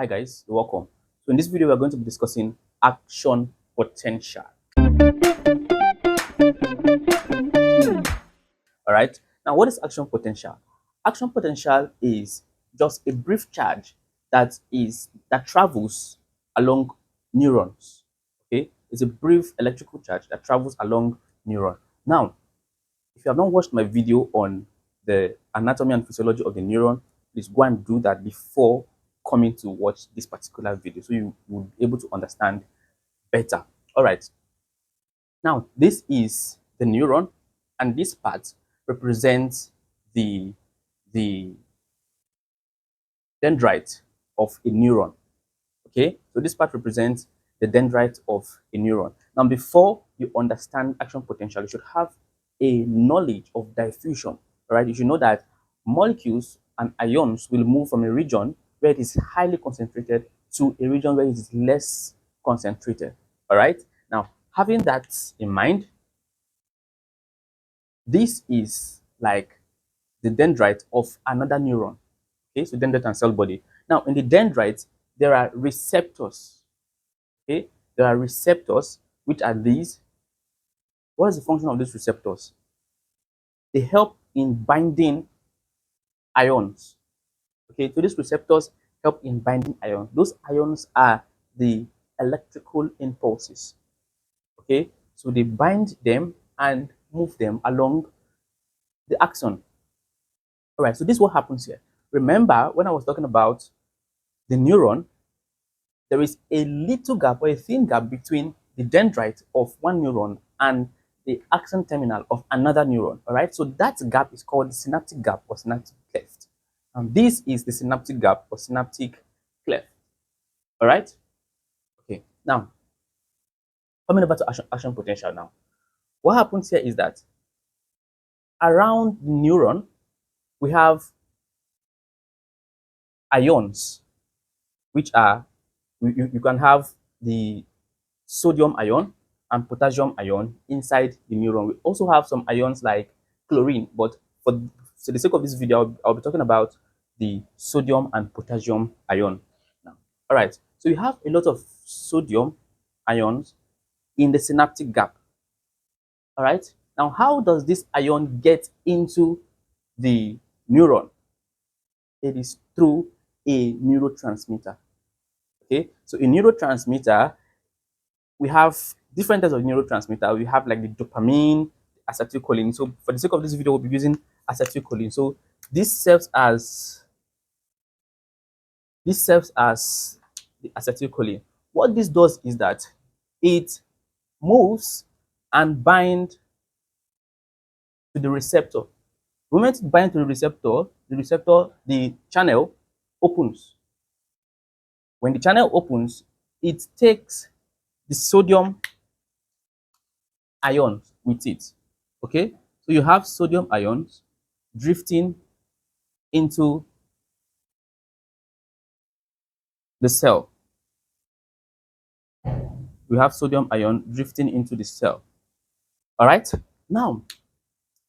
Hi guys, welcome. So in this video, we're going to be discussing action potential. All right. Now, what is action potential? Action potential is just a brief charge that travels along neurons. Okay, it's a brief electrical charge that travels along neuron. Now, if you have not watched my video on the anatomy and physiology of the neuron, please go and do that before coming to watch this particular video so you will be able to understand better. All right. Now, this is the neuron, and this part represents the, the dendrite of a neuron. Okay, so this part represents the dendrite of a neuron. Now, before you understand action potential, you should have a knowledge of diffusion. Right? You should know that molecules and ions will move from a region where it is highly concentrated to a region where it is less concentrated. All right. Now, having that in mind, this is like the dendrite of another neuron. Okay, so dendrite and cell body. Now, in the dendrite, there are receptors. Okay, there are receptors, which are these. What is the function of these receptors? They help in binding ions. Okay, so these receptors help in binding ions. Those ions are the electrical impulses. Okay, so they bind them and move them along the axon. All right, so this is what happens here. Remember, when I was talking about the neuron, there is a little gap or a thin gap between the dendrite of one neuron and the axon terminal of another neuron. All right, so that gap is called the synaptic gap or synaptic cleft. And this is the synaptic gap or synaptic cleft. All right, okay. Now, coming over to action potential now. What happens here is that around the neuron, we have ions, which are, you can have the sodium ion and potassium ion inside the neuron. We also have some ions like chlorine, but for the sake of this video, I'll be talking about the sodium and potassium ion now. All right, so you have a lot of sodium ions in the synaptic gap. All right, now how does this ion get into the neuron? It is through a neurotransmitter. Okay, so a neurotransmitter, we have different types of neurotransmitter. We have like the dopamine, acetylcholine. So for the sake of this video, we'll be using acetylcholine. So this serves as the acetylcholine. What this does is that it moves and binds to the receptor. The moment it binds to the channel opens. When the channel opens, it takes the sodium ions with it. Okay, so you have sodium ions drifting into the cell. We have sodium ion drifting into the cell. All right, now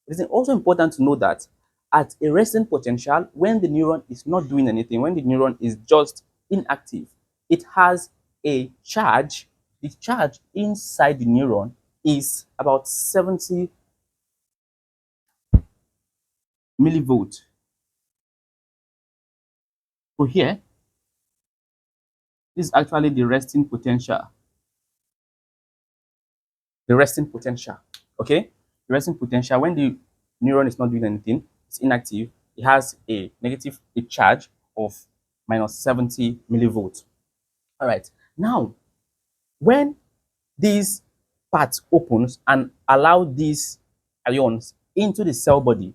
it is also important to know that at a resting potential, when the neuron is not doing anything, when the neuron is just inactive, it has a charge. The charge inside the neuron is about 70 millivolts. So here, this is actually the resting potential. The resting potential, okay? The resting potential, when the neuron is not doing anything, it's inactive, it has a charge of minus 70 millivolts. All right, now, when this part opens and allow these ions into the cell body,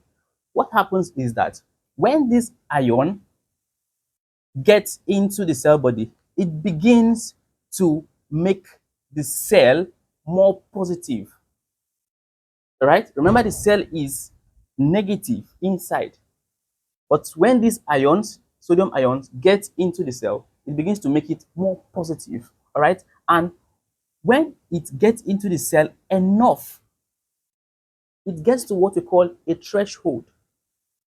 what happens is that when this ion gets into the cell body, it begins to make the cell more positive. All right, remember the cell is negative inside, but when these ions, sodium ions, get into the cell, it begins to make it more positive. All right, and when it gets into the cell enough, it gets to what we call a threshold.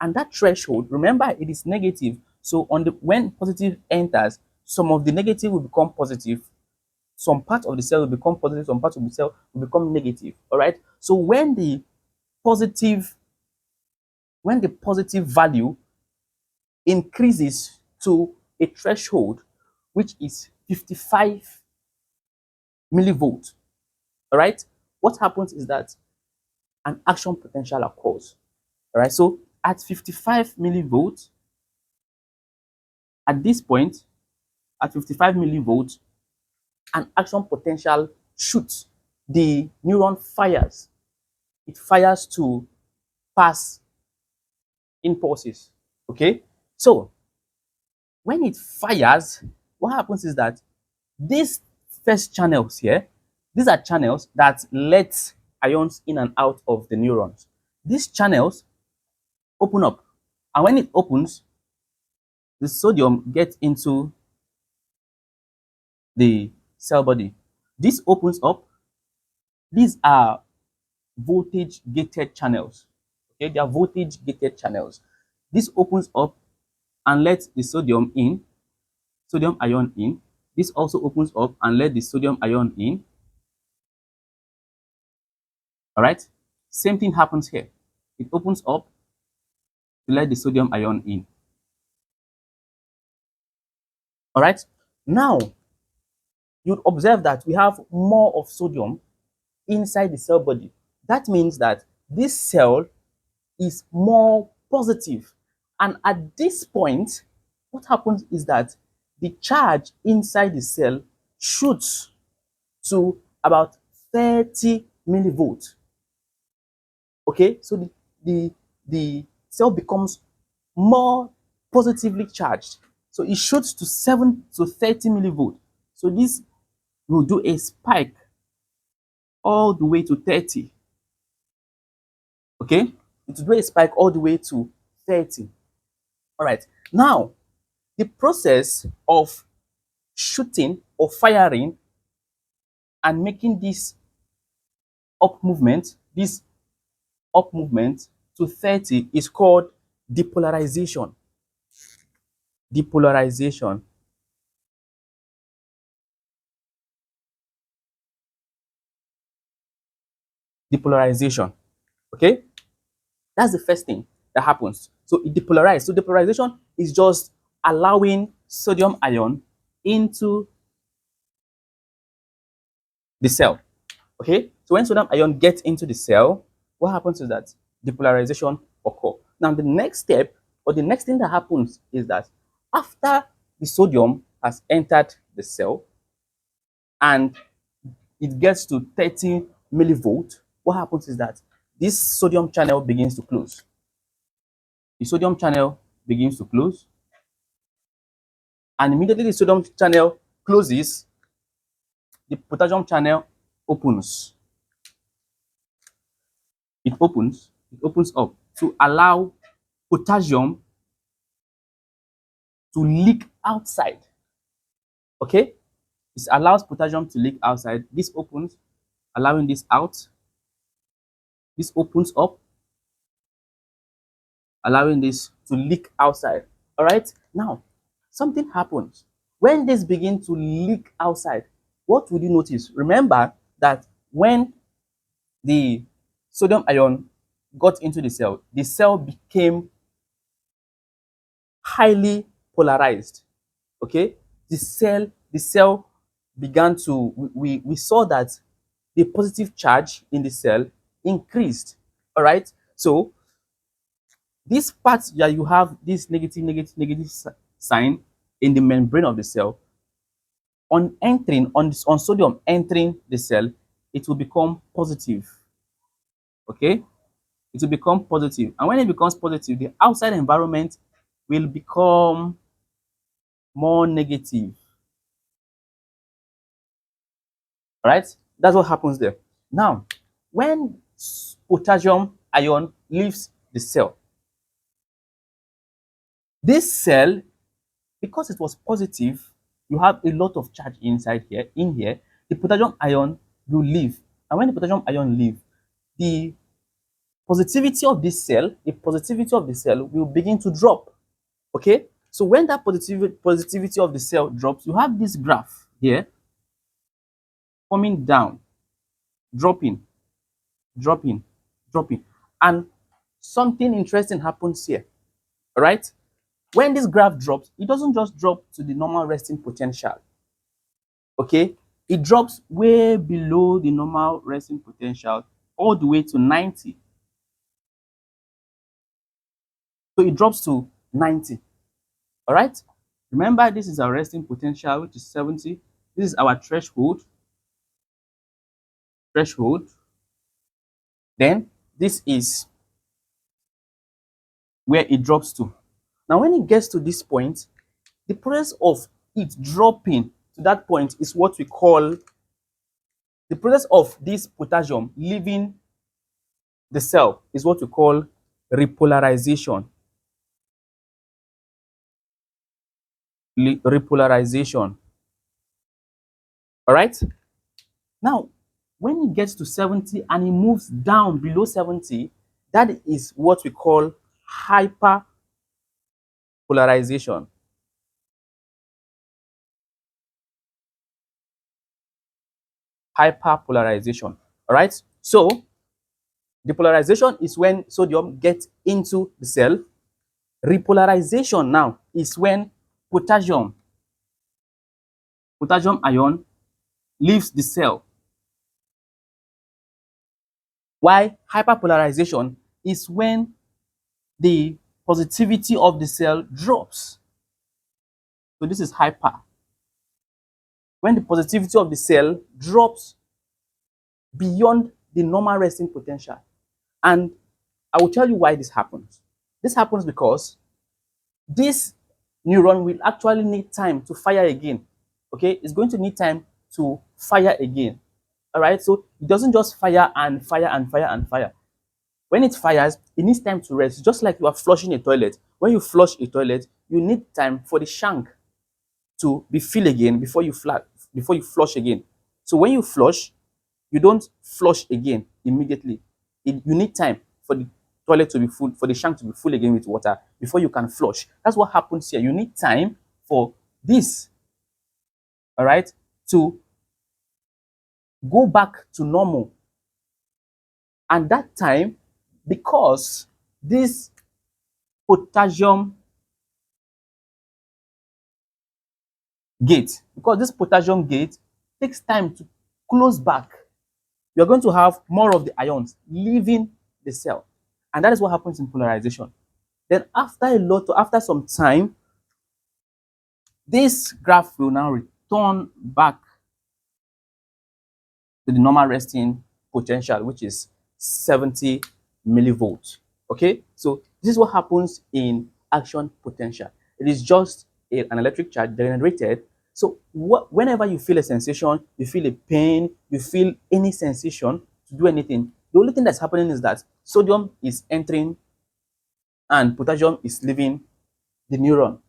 And that threshold, remember, it is negative. So when positive enters, some of the negative will become positive, some part of the cell will become positive, some part of the cell will become negative. All right. So positive, when the positive value increases to a threshold, which is 55 millivolts, all right, what happens is that an action potential occurs. All right. So at 55 millivolts, at this point, at 55 millivolts, an action potential shoots. The neuron fires. It fires to pass impulses. Okay. So when it fires, what happens is that these first channels here, these are channels that let ions in and out of the neurons. These channels open up, and when it opens, the sodium gets into the cell body. This opens up. These are voltage gated channels. Okay, they are voltage gated channels. This opens up and lets the sodium in, sodium ion in. This also opens up and let the sodium ion in. All right. Same thing happens here. It opens up to let the sodium ion in. All right. Now, you'd observe that we have more of sodium inside the cell body. That means that this cell is more positive. And at this point, what happens is that the charge inside the cell shoots to about 30 millivolts. Okay, so the cell becomes more positively charged. So it shoots to 7 to 30 millivolts. So this will do a spike all the way to 30. Okay, it will do a spike all the way to 30. All right, now the process of shooting or firing and making this up movement to 30 is called depolarization. Depolarization. Depolarization. Okay? That's the first thing that happens. So it depolarizes. So depolarization is just allowing sodium ion into the cell. Okay? So when sodium ion gets into the cell, what happens is that depolarization occurs. Now the next step, or the next thing that happens, is that after the sodium has entered the cell and it gets to 30 millivolts, what happens is that this sodium channel begins to close. The sodium channel begins to close, and immediately the sodium channel closes, the potassium channel opens. It opens up to allow potassium to leak outside. Okay? It allows potassium to leak outside. This opens, allowing this out. This opens up, allowing this to leak outside. All right? Now, something happens. When this begins to leak outside, what would you notice? Remember that when the sodium ion got into the cell became highly polarized. Okay? The cell began to, we saw that the positive charge in the cell increased. All right? So this part that you have this negative sign in the membrane of the cell, on entering on sodium entering the cell, it will become positive. Okay, it will become positive, and when it becomes positive, the outside environment will become more negative. All right, that's what happens there. Now, when potassium ion leaves the cell, this cell, because it was positive, you have a lot of charge inside here. In here, the potassium ion will leave, and when the potassium ion leave, the positivity of the cell will begin to drop. Okay, So when that positivity of the cell drops, you have this graph here coming down, dropping, dropping, dropping. And something interesting happens here. All right? When this graph drops, it doesn't just drop to the normal resting potential. Okay? It drops way below the normal resting potential all the way to 90. So it drops to 90. All right? Remember, this is our resting potential, which is 70. This is our threshold. Threshold. Then this is where it drops to. Now, when it gets to this point, the process of it dropping to that point is what we call the process of this potassium leaving the cell is what we call repolarization. Repolarization. All right. Now, when it gets to 70 and it moves down below 70, that is what we call hyperpolarization. Hyperpolarization. All right. So depolarization is when sodium gets into the cell. Repolarization now is when potassium ion leaves the cell. While hyperpolarization is when the positivity of the cell drops. So this is hyper. When the positivity of the cell drops beyond the normal resting potential. And I will tell you why this happens. This happens because this neuron will actually need time to fire again. Okay, it's going to need time to fire again. All right, so it doesn't just fire and fire and fire and fire. When it fires, it needs time to rest. Just like you are flushing a toilet. When you flush a toilet, you need time for the shank to be filled again before you flush again. So when you flush, you don't flush again immediately. You need time for the toilet to be full, for the shank to be full again with water before you can flush. That's what happens here. You need time for this, all right, to go back to normal. And that time, because this potassium gate takes time to close back, you're going to have more of the ions leaving the cell. And that is what happens in polarization. Then after some time, this graph will now return back to the normal resting potential, which is 70 millivolts. Okay, so this is what happens in action potential. It is just an electric charge generated. So whenever you feel a sensation, you feel a pain, you feel any sensation to do anything, the only thing that's happening is that sodium is entering and potassium is leaving the neuron.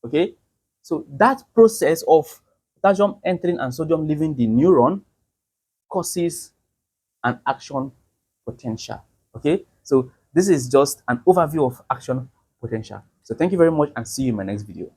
Okay, so that process of potassium entering and sodium leaving the neuron causes an action potential. Okay, so this is just an overview of action potential. So thank you very much and see you in my next video.